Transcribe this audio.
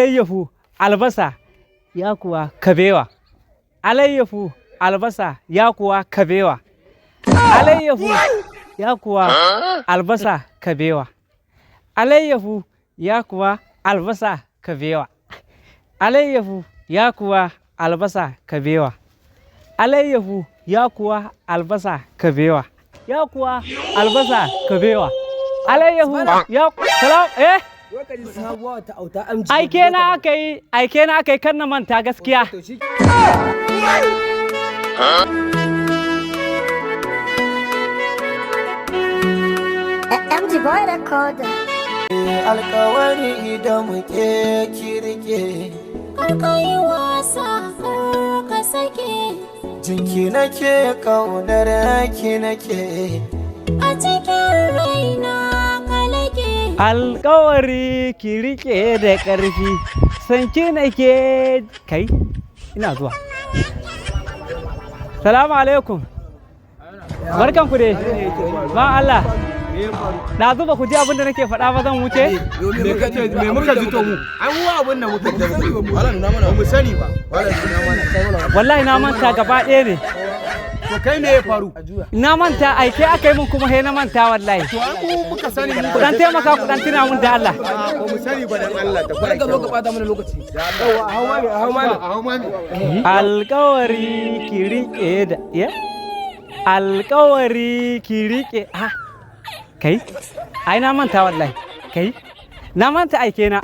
alayyahu, albasa, yakuwa, kabewa. Alayyahu, albasa, yakuwa, kabewa. Alayyahu, yakuwa, albasa, kabewa. Alayyahu, yakuwa, albasa, kabewa. Alayyahu, yakuwa, albasa, kabewa. Alayyahu, yakuwa, albasa, kabewa. Yakuwa, albasa, kabewa. Alayyahu, yakuwa, salam, aike na aka yi kan na manta gaskiya. MG Boy Recorder. Alkawari idan muke kirke, Karka yi wasa, karka sake. jinki nake kaunar ki nake. A cikin raina ka lake. Alƙawari ki riƙe da ƙarfi, sanki nake kai, ina zuwa. Salamu alaikum. Barkan ku dai. Ba Allah. Da zuba ku ji abin da nake faɗa ba zan wuce? Me muka ji to mu? An wa abin da muka ji. Wala nuna mana. Mu sani ba. Wala nuna mana. Wallahi na manta gaba ɗaya ne. To kai me ya faru? Na manta aike aka yi min kuma he na manta wallahi. To an ku muka sani mu. Ku dan taimaka ku dan tuna mun da Allah. Ba mu sani ba dan Allah ta fara. Ka zo ka bata mana lokaci. Yawa hau mami. Alƙawari ki riƙe da ya? Alƙawari ki riƙe ha. Kai? Ai na manta wallahi. Kai? Na manta aike na.